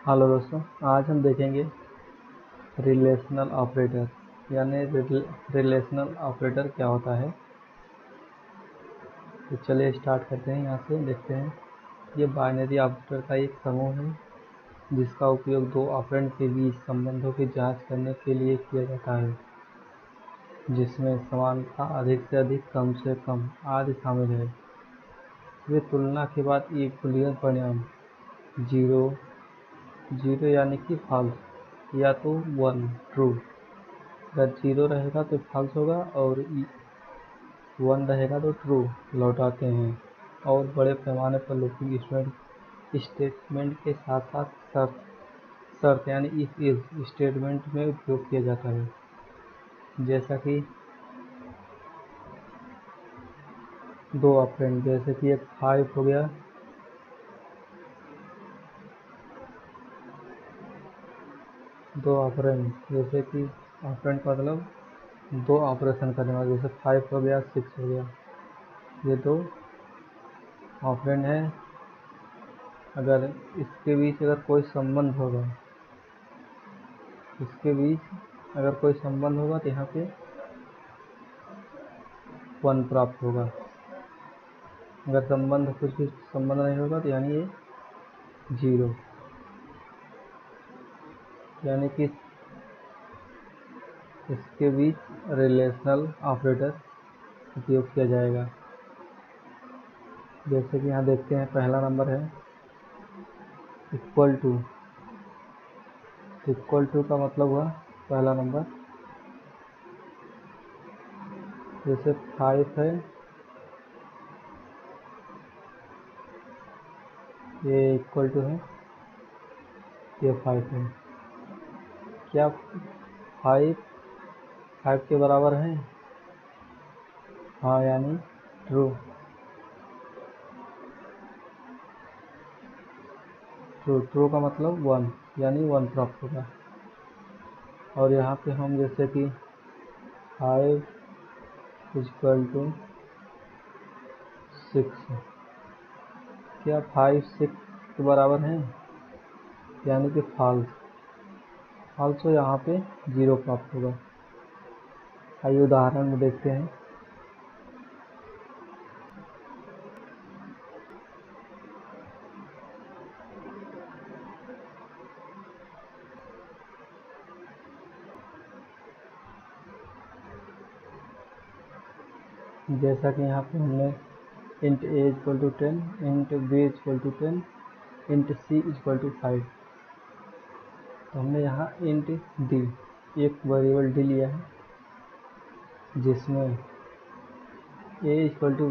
Hello दोस्तों, आज हम देखेंगे रिलेशनल ऑपरेटर यानी रिलेशनल ऑपरेटर क्या होता है। तो चलिए स्टार्ट करते हैं। यहाँ से देखते हैं। ये बाइनरी ऑपरेटर का एक समूह है जिसका उपयोग दो ऑपरेंड के बीच संबंधों की जांच करने के लिए किया जाता है, जिसमें समानता अधिक से अधिक, कम से कम आदि शामिल है। वे तुलना के बाद एक बूलियन परिणाम 0 यानी कि फॉल्स या तो 1 ट्रू। अगर 0 रहेगा तो फॉल्स होगा और 1 रहेगा तो ट्रू लौटाते हैं। और बड़े पैमाने पर लूपिंग स्टेटमेंट के साथ साथ शर्त यानी इफ इज स्टेटमेंट में उपयोग किया जाता है। जैसा कि दो ऑपरेंड, जैसे कि एक 5 हो गया, दो ऑपरेंड जैसे कि ऑपरेंड का मतलब दो ऑपरेशन करने वाले, जैसे 5 हो गया, 6 हो गया। ये दो ऑपरेंड है। अगर इसके बीच अगर कोई संबंध होगा, तो यहाँ पे 1 प्राप्त होगा। अगर कुछ भी संबंध नहीं होगा तो यानी ये 0, यानी कि इसके बीच रिलेशनल ऑपरेटर उपयोग किया जाएगा। जैसे कि यहाँ देखते हैं, पहला नंबर है इक्वल टू। इक्वल टू का मतलब हुआ पहला नंबर, जैसे 5 है, ये इक्वल टू है, ये 5 है। क्या 5 के बराबर है? हाँ, यानी ट्रू। ट्रू का मतलब 1, यानी 1 प्राप्त होगा। और यहाँ पे हम जैसे कि 5 इक्वल टू 6, क्या 5 6 के बराबर है? यानी कि फॉल्स। तो यहाँ पे 0 प्राप्त होगा। आइए उदाहरण में देखते हैं। जैसा कि यहाँ पे हमने int a equal to 10, int b equal to 10, int c equal to 5। तो हमने यहाँ इंट d, एक वेरिएबल d लिया है, जिसमें a इक्वल टू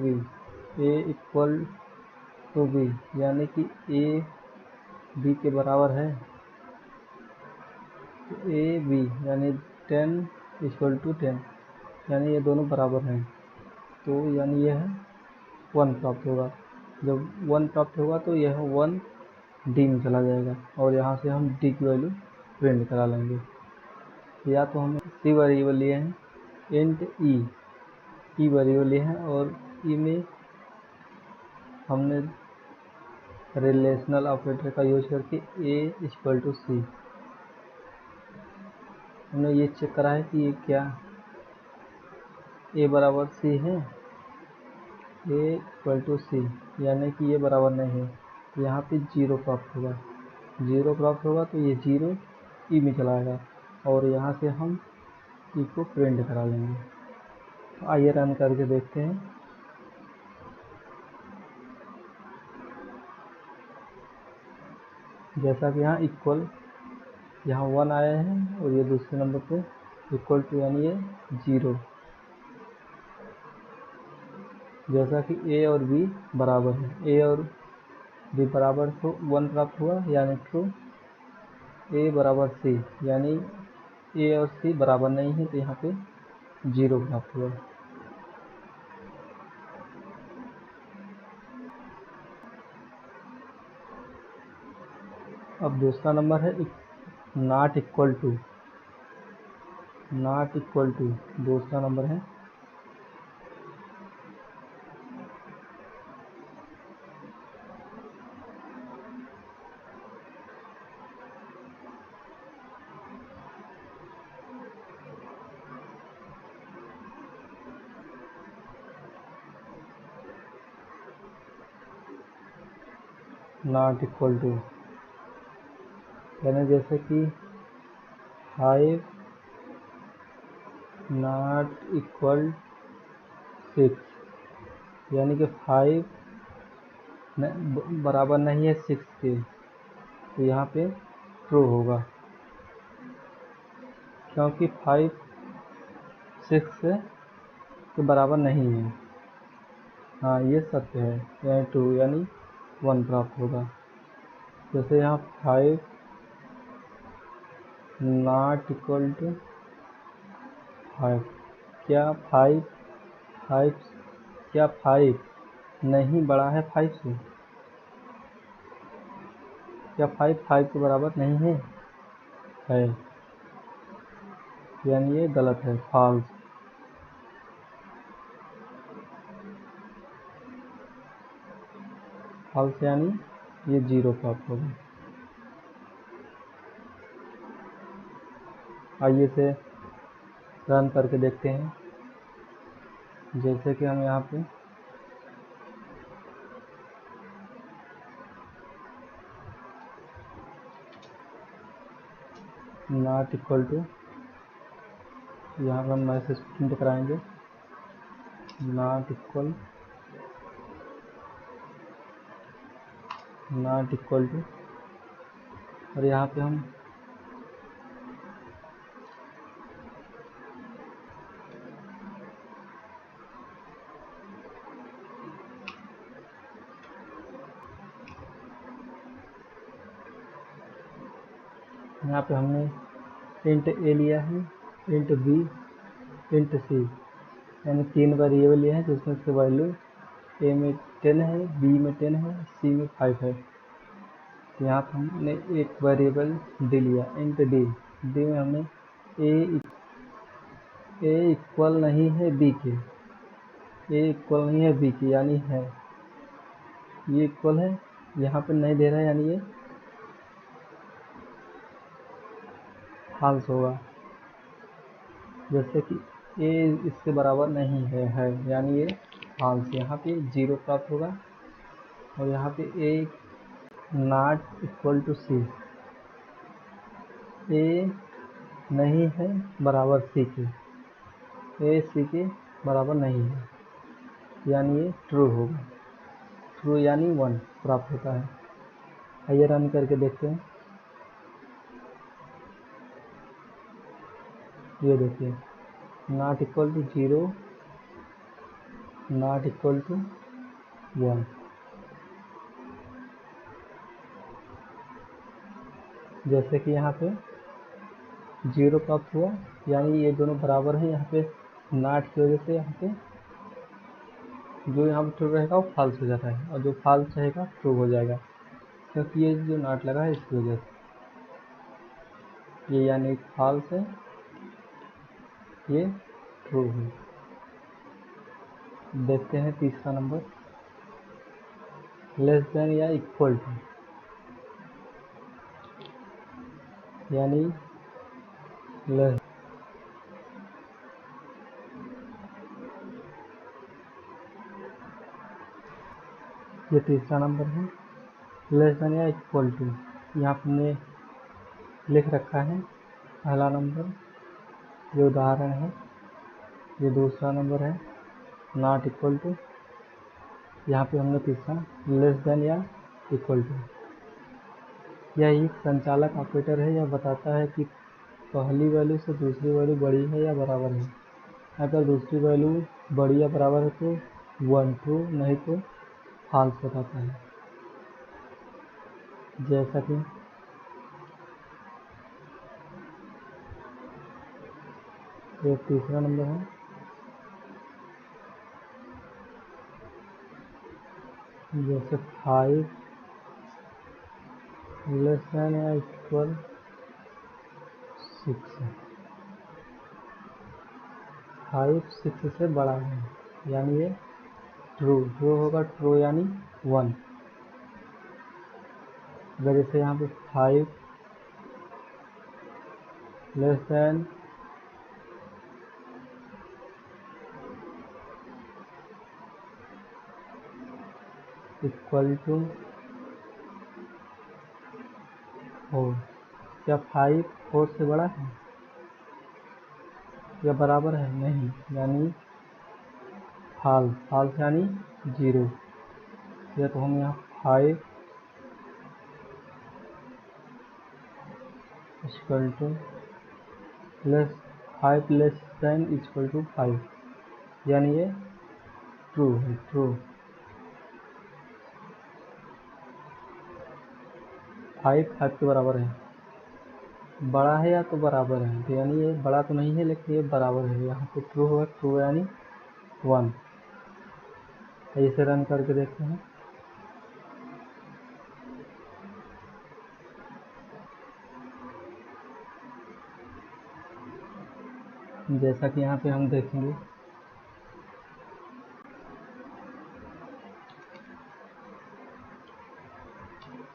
b, यानी कि a b के बराबर है। तो a b यानी 10 इक्वल टू 10, यानी ये दोनों बराबर हैं। तो यानी यह 1 प्राप्त होगा। जब 1 प्राप्त होगा तो यह 1 डी में चला जाएगा और यहाँ से हम डी की वैल्यू प्रिंट करा लेंगे। या तो हमने सी वेरिएबल लिए हैं, इंट ई वेरिएबल लिए हैं, और ई में हमने रिलेशनल ऑपरेटर का यूज करके ए इक्वल टू सी, हमने ये चेक करा है कि ये क्या ए बराबर सी है। ए इक्वल टू सी यानी कि ये बराबर नहीं है, तो यहाँ पे 0 प्राप्त होगा। 0 प्राप्त होगा तो ये 0 ई में चलाएगा और यहाँ से हम ई को प्रिंट करा लेंगे। तो आइए रन करके देखते हैं। जैसा कि यहाँ इक्वल, यहाँ 1 आया है और ये दूसरे नंबर पे इक्वल टू यानी ये 0। जैसा कि ए और बी बराबर है, ए और बी बराबर, तो 1 प्राप्त हुआ यानी ट्रू। ए बराबर सी यानी ए और सी बराबर नहीं है, तो यहाँ पे 0 प्राप्त हुआ। अब दूसरा नंबर है नॉट इक्वल टू। दूसरा नंबर है। नॉट इक्वल टू, यानी जैसे कि 5 नॉट इक्वल 6, यानी कि 5 बराबर नहीं है 6 के, तो यहाँ पे ट्रू होगा, क्योंकि 5 6 के बराबर नहीं है। हाँ, ये सत्य है, यानी ट्रू, यानी 1 प्राप्त होगा। जैसे यहाँ 5 नॉट इक्वल टू 5, क्या 5 क्या 5 नहीं बड़ा है 5 से? क्या 5 के बराबर नहीं है, यानी ये गलत है, फॉल्स। फॉल्स यानी ये 0 प्राप्त होगा। आइए इसे रन करके देखते हैं। जैसे कि हम यहाँ पे नॉट इक्वल टू, यहाँ पर हम मैसेज प्रिंट कराएंगे, नॉट इक्वल टू, और यहाँ पे हम हमने इंट ए लिया है, इंट बी, इंट सी, यानी 3 वेरिएबल लिए हैं, जिसमें से वैल्यू ए में 10 है, बी में 10 है, सी में 5 है। यहाँ पर हमने एक वेरिएबल डी लिया, इंट डी। डी में हमने ए इक्वल नहीं है बी के, यानी है, ये इक्वल है, यहाँ पे नहीं दे रहा है, यानी ये फॉल्स होगा। जैसे कि ए इसके बराबर नहीं है, यानी ये फॉल्स, यहाँ पे 0 प्राप्त होगा। और यहाँ पे ए नॉट इक्वल टू सी, ए नहीं है बराबर सी के, ए सी के बराबर नहीं है, यानी ये ट्रू होगा। ट्रू यानी 1 प्राप्त होता है। आइए रन करके देखते हैं। ये देखिए, not equal to 0, not equal to 1। जैसे कि यहाँ पे 0 प्राप्त हुआ, यानी ये दोनों बराबर हैं। यहाँ पे नॉट की वजह से यहाँ पे जो यहाँ पे ट्रू रहेगा वो फॉल्स हो जाता है, और जो फॉल्स रहेगा ट्रू हो जाएगा, क्योंकि ये जो नॉट लगा है इसकी वजह से। ये यानी फॉल्स है, ये ट्रू है। देखते हैं तीसरा नंबर, लेस देन या इक्वल टू, यानी लेस। ये तीसरा नंबर है, लेस देन या इक्वल टू। यहाँ पर हमने लिख रखा है पहला नंबर, ये उदाहरण है। ये दूसरा नंबर है, नॉट इक्वल टू। यहाँ पे हमने तीसरा लेस देन या इक्वल टू। यह एक संचालक ऑपरेटर है, यह बताता है कि पहली वैल्यू से दूसरी वैल्यू बड़ी है या बराबर है। अगर दूसरी वैल्यू बड़ी या बराबर है तो 1 ट्रू, नहीं तो फॉल्स बताता है। जैसा कि ये तीसरा नंबर है, जैसे 5 लेस देन या इक्वल 6, 5 6 से बड़ा है, यानी ये ट्रू होगा। ट्रू यानी 1। अगर जैसे यहाँ पे 5 लेस देन इक्वल टू 4। क्या 5 4 से बड़ा है या बराबर है? नहीं, यानी फॉल्स। फॉल्स यानी 0। या तो हम यहाँ 5 equal to less 5 less than equal to 5, यानी ये ट्रू है। ट्रू 5 के बराबर है, बड़ा है या तो बराबर है, तो यानी ये बड़ा तो नहीं है लेकिन ये बराबर है। यहाँ पे ट्रू होगा, ट्रू यानी 1। इसे रन करके देखते हैं। जैसा कि यहाँ पे हम देखेंगे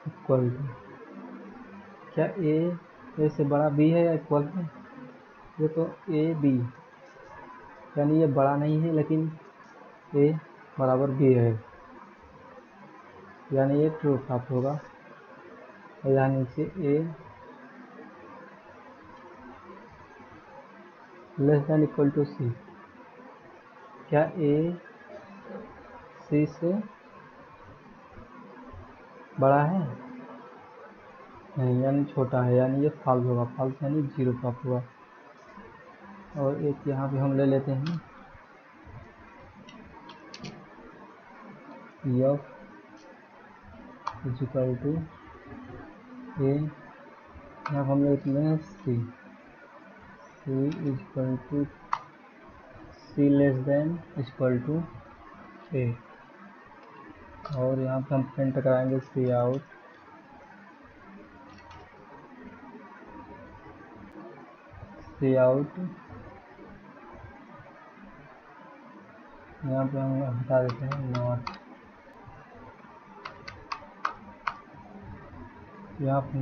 इक्वल टू, क्या ए से बड़ा बी है या इक्वल है? ये तो ए बी, यानी ये बड़ा नहीं है लेकिन ए बराबर बी है, यानी ये ट्रू प्राप्त होगा। और यहाँ नीचे ए लेस देन इक्वल टू सी, क्या ए सी से बड़ा है? नहीं, यानी छोटा है, यानी ये फॉल्स होगा। फॉल्स यानी 0 प्राप्त होगा। और एक यहाँ पे हम ले लेते हैं एफ इक्वल टू ए, यहाँ हम लेते हैं C equal to C less than equal to A. और यहाँ पे हम प्रिंट कराएंगे सी आउट यहाँ पे हम हटा देते हैं नॉट। यहाँ पे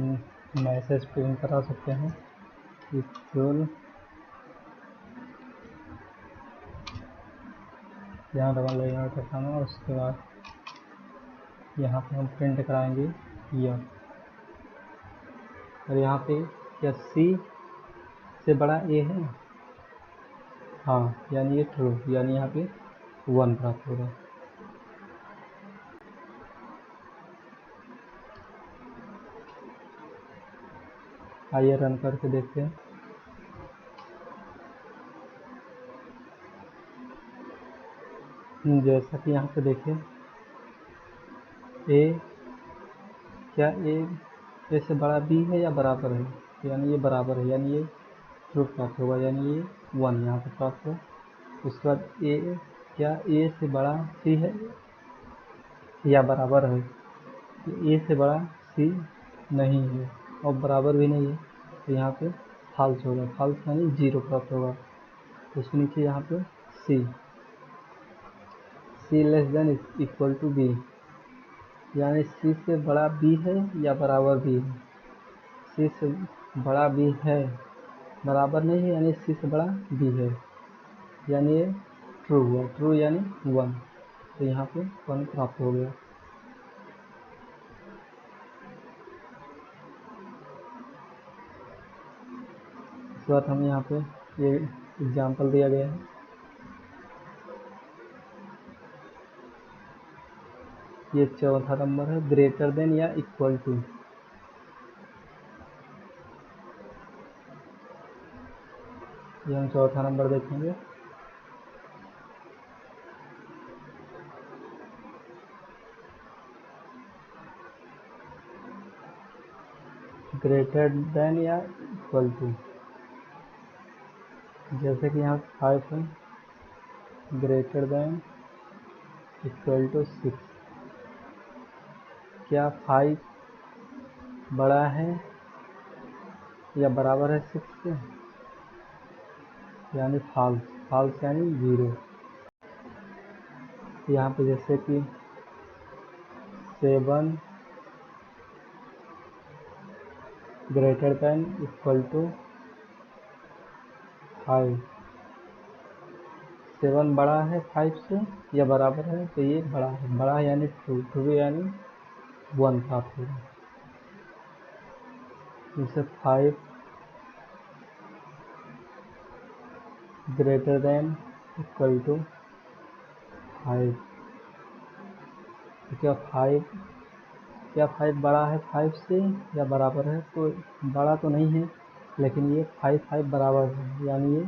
मैसेज प्रिंट करा सकते हैं इक्वल, यहाँ डबल यहाँ करना, और उसके बाद यहाँ पे हम प्रिंट कराएंगे यह। और यहाँ पे क्या सी से बड़ा ए है? हाँ, यानी ये ट्रू, यानी यहाँ पे 1 प्राप्त होगा। आइए रन करके देखते हैं। जैसा कि यहाँ पे देखिए ए, क्या ए से बड़ा बी है या बराबर है? यानी ये बराबर है, यानी ये ट्रू प्राप्त होगा, यानी ये 1 यहाँ पे प्राप्त हो। उसके बाद ए, क्या ए से बड़ा सी है या बराबर है? ए से बड़ा सी नहीं है और बराबर भी नहीं है, तो यहाँ पे फॉल्स होगा। फॉल्स यानी 0 प्राप्त होगा। उसके नीचे यहाँ पे C less than equal to B, यानी सी से बड़ा बी है या बराबर बी है? सी से बड़ा बी है, बराबर नहीं है, यानी सी से बड़ा बी है, यानी ये ट्रू हुआ। ट्रू यानी 1, तो यहाँ पे 1 प्राप्त हो गया। इसके बाद हम यहाँ पे ये एग्जाम्पल दिया गया है, ये चौथा नंबर है, ग्रेटर देन या इक्वल टू। ये हम चौथा नंबर देखेंगे। ग्रेटर देन या इक्वल टू, जैसे कि यहाँ 5 है, ग्रेटर देन इक्वल टू 6, क्या 5 बड़ा है या बराबर है 6 के? यानी फॉल्स। फॉल्स यानी 0। यहाँ पे जैसे कि 7 ग्रेटर देन इक्वल टू 5, 7 बड़ा है 5 से या बराबर है? तो ये बड़ा है, बड़ा यानी ट्रू, ट्रू यानी 1 प्राप्त होगा। जैसे 5 ग्रेटर देन इक्वल टू 5। तो क्या 5 बड़ा है 5 से या बराबर है? तो बड़ा तो नहीं है, लेकिन ये 5 बराबर है, यानी ये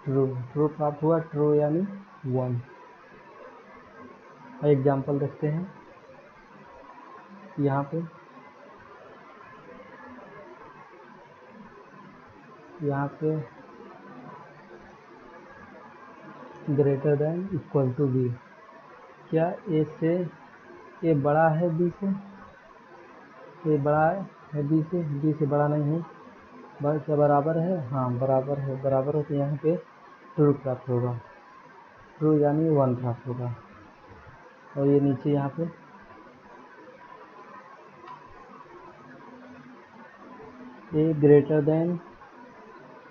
ट्रू प्राप्त हुआ। ट्रू यानी 1। एग्जाम्पल देखते हैं यहाँ पे greater than equal to B. क्या ए बड़ा है बी से? ए बड़ा है बी से? बी से बड़ा नहीं है। क्या बराबर है? हाँ बराबर है। बराबर है तो यहाँ पे ट्रू प्राप्त होगा। ट्रू यानी 1 प्राप्त होगा। और ये नीचे यहाँ पे ए ग्रेटर देन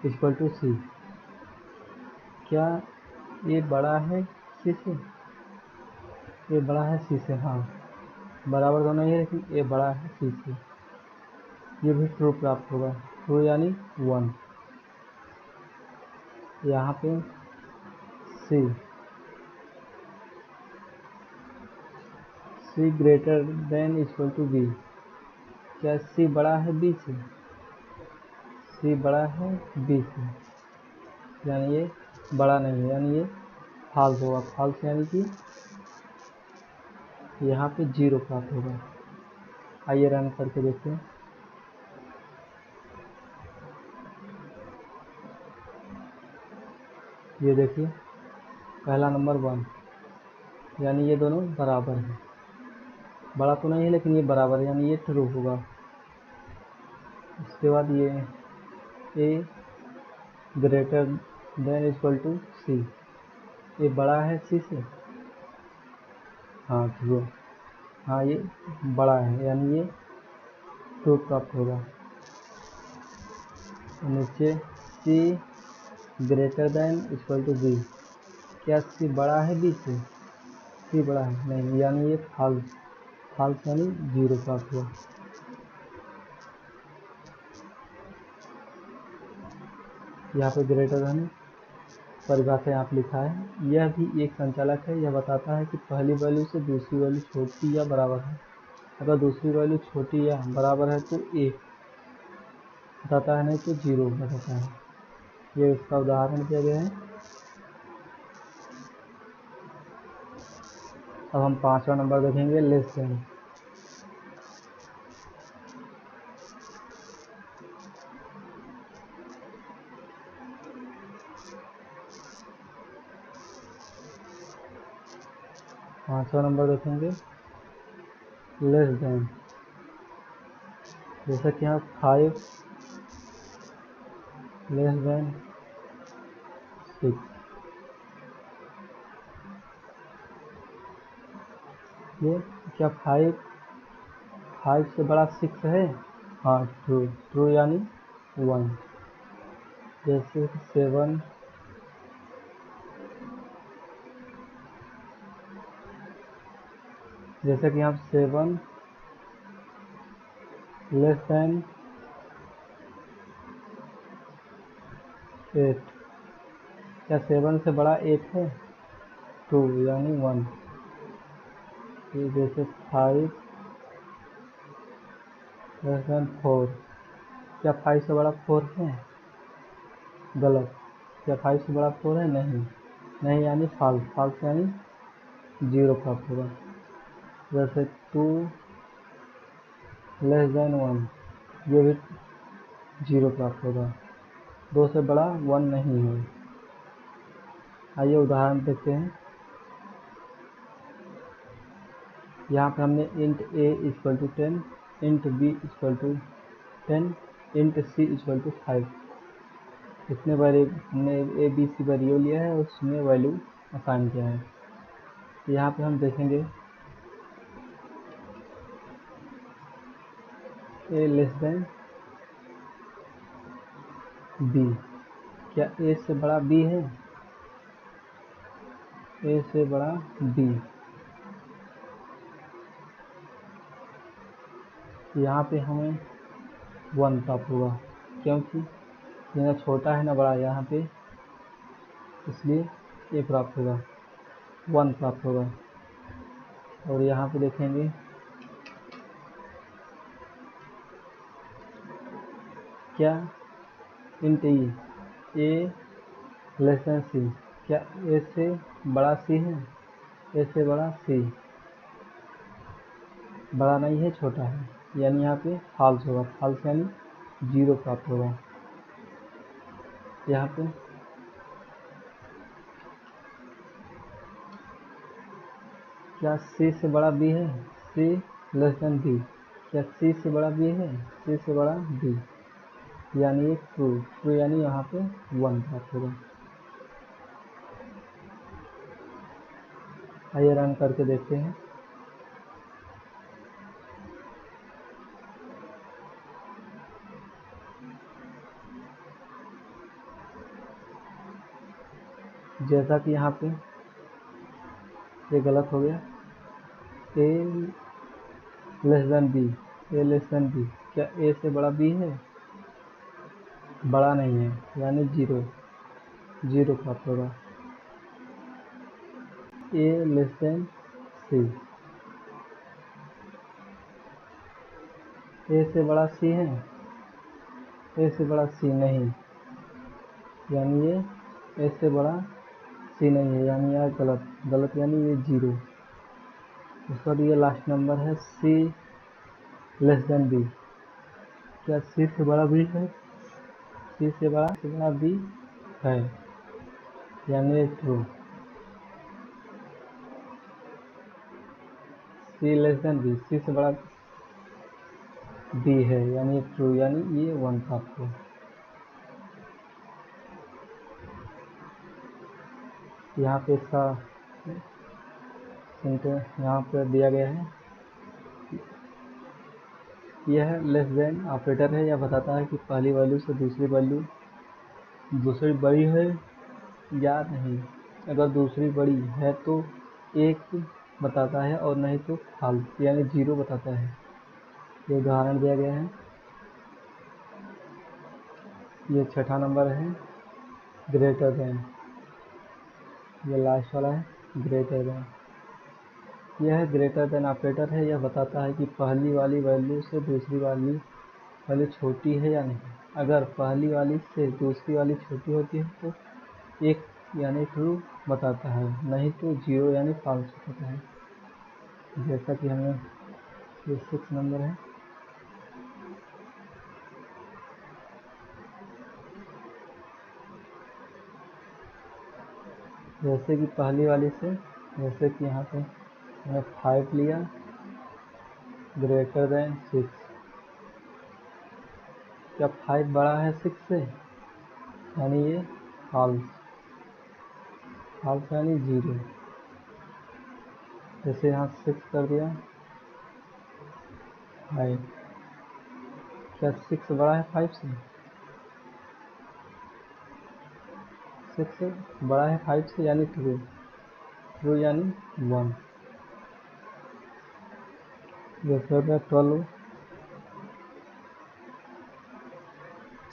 इक्वल टू सी। क्या ए बड़ा है सी से? ए बड़ा है सी से, हाँ बराबर तो नहीं है, लेकिन ए बड़ा है सी से। ये भी ट्रू प्राप्त होगा। ट्रू यानी 1। यहाँ पे C greater than equal to B. क्या सी बड़ा है बी से? सी बड़ा है बी से, यानी ये बड़ा नहीं है, यानी ये फॉल्स होगा। फॉल्स यानी कि यहाँ पे 0 प्राप्त होगा। आइए रन करके देखते हैं। ये देखिए पहला नंबर 1, यानी ये दोनों बराबर हैं। बड़ा तो नहीं है, लेकिन ये बराबर है, यानी ये ट्रू होगा। उसके बाद ये ए ग्रेटर देन इक्वल टू सी। ये बड़ा है सी से? हाँ ट्रू। हाँ ये बड़ा है, यानी ये ट्रू प्राप्त होगा। नीचे C greater than equal to B. क्या सी बड़ा है बी से? सी बड़ा है नहीं, यानी ये फॉल्स। फॉल्स यानी 0 प्राप्त हुआ। यहाँ पे ग्रेटर देन परिभाषा यहाँ पे लिखा है। यह भी एक संचालक है। यह बताता है कि पहली वैल्यू से दूसरी वैल्यू छोटी या बराबर है। अगर दूसरी वैल्यू छोटी या बराबर है तो 1 बताता है, नहीं तो 0 बताता है। ये इसका उदाहरण दिया गया है। अब हम 5वां नंबर देखेंगे, लेस देन। पाँचवा नंबर देखेंगे, लेस देन। जैसा कि यहाँ 5 लेस देन 6। ये क्या 5 से बड़ा 6 है? हाँ ट्रू। ट्रू यानी 1। जैसे 7 जैसे कि यहाँ 7 लेस देन 8। क्या 7 से बड़ा 8 है? ट्रू यानी 1। ये जैसे 5 लेस देन 4। क्या 5 से बड़ा 4 है? गलत। क्या 5 से बड़ा 4 है? नहीं यानी फॉल्स। फॉल्स यानी 0 प्राप्त होगा। जैसे 2 लेस देन 1, ये भी 0 प्राप्त होगा। 2 से बड़ा 1 नहीं है। आइए उदाहरण देखते हैं। यहाँ पे हमने int a equal to 10, int b equal to 10, int c equal to 5। इसमें हमने ए बी सी वेरिएबल लिया है और उसमें वैल्यू असाइन किया है। यहाँ पे हम देखेंगे a लेस देन b। क्या a से बड़ा b है? a से बड़ा b। यहाँ पे हमें 1 प्राप्त होगा, क्योंकि ये ना छोटा है ना बड़ा यहाँ पे, इसलिए ये प्राप्त होगा, 1 प्राप्त होगा। और यहाँ पे देखेंगे क्या इंट ए लेस देन सी, क्या ए से बड़ा सी है, ए से बड़ा सी, बड़ा नहीं है छोटा है, यानी यहाँ पे फॉल्स होगा, फॉल्स यानी 0 प्राप्त होगा। यहाँ पे क्या सी से बड़ा बी है, सी लेस देन बी, क्या सी से बड़ा बी है, सी से बड़ा बी, यानी ये ट्रू, ट्रू यानी यहाँ पे 1 प्राप्त होगा। आइए रन करके देखते हैं। जैसा कि यहाँ पे ये गलत हो गया, ए लेस देन बी, ए लेस देन बी, क्या ए से बड़ा बी है, बड़ा नहीं है, यानी 0, 0 प्राप्त होगा। ए लेस देन सी, ए से बड़ा सी है, ए से बड़ा सी नहीं, यानी ये ए से बड़ा सी नहीं है, यानी यह गलत, गलत यानी ये 0। उसके बाद ये लास्ट नंबर है सी लेस देन बी, क्या सी से बड़ा बी है, सी से बड़ा बी है, यानी ये ट्रू, सी लेस देन बी, सी से बड़ा बी है, यानी ट्रू, यानी ये 1 प्राप्त हो। यहाँ पे इसका सेंटेंस यहाँ पर दिया गया है, यह लेस देन ऑपरेटर है, यह बताता है कि पहली वैल्यू से दूसरी बड़ी है या नहीं। अगर दूसरी बड़ी है तो 1 बताता है और नहीं तो फॉल्स यानी 0 बताता है। ये उदाहरण दिया गया है। ये छठा नंबर है ग्रेटर देन, ये लास्ट वाला है ग्रेटर देन। यह ग्रेटर देन ऑपरेटर है, यह बताता है कि पहली वाली वैल्यू से दूसरी वाली वैल्यू छोटी है या नहीं। अगर पहली वाली से दूसरी वाली छोटी होती है तो 1 यानी ट्रू बताता है, नहीं तो 0 यानी फॉल्स बताता है। जैसा कि हमने ये 6 नंबर है, जैसे कि पहली वाली से, जैसे कि यहाँ पे हमने 5 लिया ग्रेटर देन 6, क्या 5 बड़ा है 6 से, यानी ये फॉल्स, फॉल्स यानी 0। जैसे यहाँ 6 कर दिया 5, क्या 6 बड़ा है 5 से, 6 बड़ा है 5 से, यानी ट्रू, ट्रू यानी 1। जैसे हो गया 12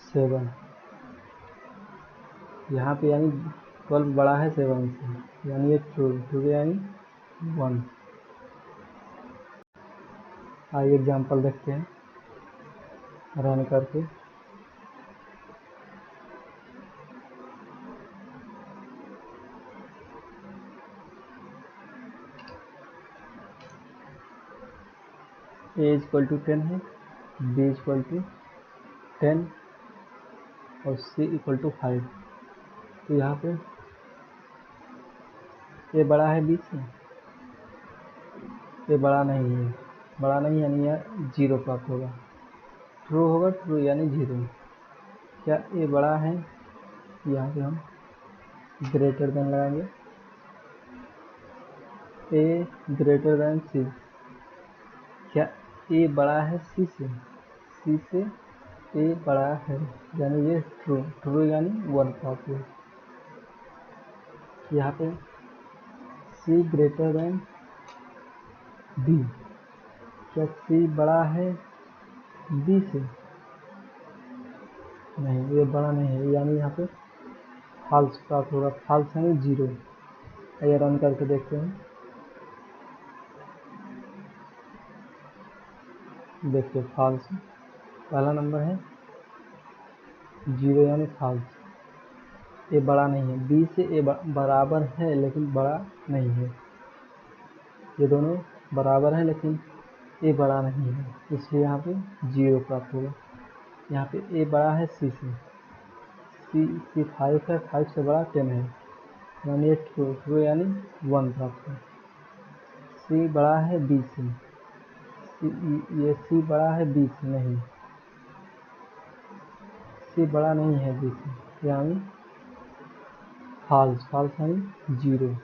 7, यहाँ पे यानी 12 बड़ा है 7 से, यानी ये ट्रू, ट्रू यानी 1। आइए एग्जाम्पल देखते हैं रन करके। ए इक्वल टू 10 है, बी इक्वल टू 10 और सी इक्वल टू 5। तो यहाँ पे ए बड़ा है बी से, ये बड़ा नहीं है, बड़ा नहीं यानी यह 0 प्राप्त होगा। ट्रू होगा, ट्रू यानी 0। क्या ए बड़ा है, यहाँ पे हम ग्रेटर देन लगाएंगे, ए ग्रेटर देन सी, क्या ए बड़ा है सी से ए बड़ा है, यानी ये ट्रू, ट्रू यानी 1 प्राप्त हो। यहाँ पे सी ग्रेटर देन बी, क्या सी बड़ा है बी से, नहीं, ये बड़ा नहीं है, यानी यहाँ पे फॉल्स प्राप्त होगा। फॉल्स यानी 0। आइए रन करके देखते हैं। देखिए फॉल्स, पहला नंबर है 0 यानी फॉल्स। ए बड़ा नहीं है, बी से ए बराबर है लेकिन बड़ा नहीं है। ये दोनों बराबर हैं लेकिन ए बड़ा नहीं है, इसलिए यहाँ पे 0 प्राप्त होगा। यहाँ पे ए बड़ा है सी से, सी 5 है, 5 से बड़ा 10 है, यानी ये ट्रू यानी 1 प्राप्त है। सी बड़ा है बी से, ये सी बड़ा है बी से नहीं, सी बड़ा नहीं है बी से, यानी फॉल्स। फॉल्स यानी 0।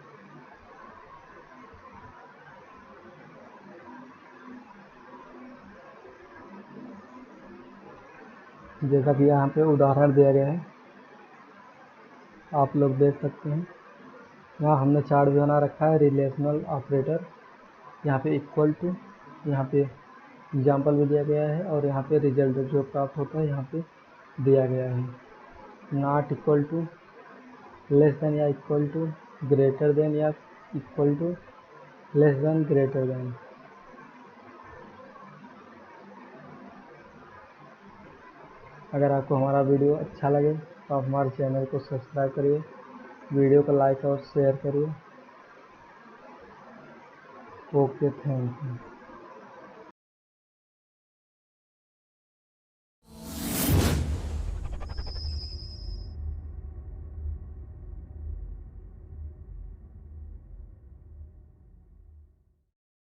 जैसा कि यहाँ पे उदाहरण दिया गया है, आप लोग देख सकते हैं। यहाँ हमने चार्ट भी बना रखा है, रिलेशनल ऑपरेटर। यहाँ पे इक्वल टू, यहाँ पे एग्जाम्पल भी दिया गया है, और यहाँ पे रिजल्ट जो प्राप्त होता है यहाँ पे दिया गया है। Not equal to, less than या इक्वल टू, ग्रेटर देन या equal to, less than, greater than. अगर आपको हमारा वीडियो अच्छा लगे तो आप हमारे चैनल को सब्सक्राइब करिए, वीडियो को लाइक और शेयर करिए। Okay, thank you.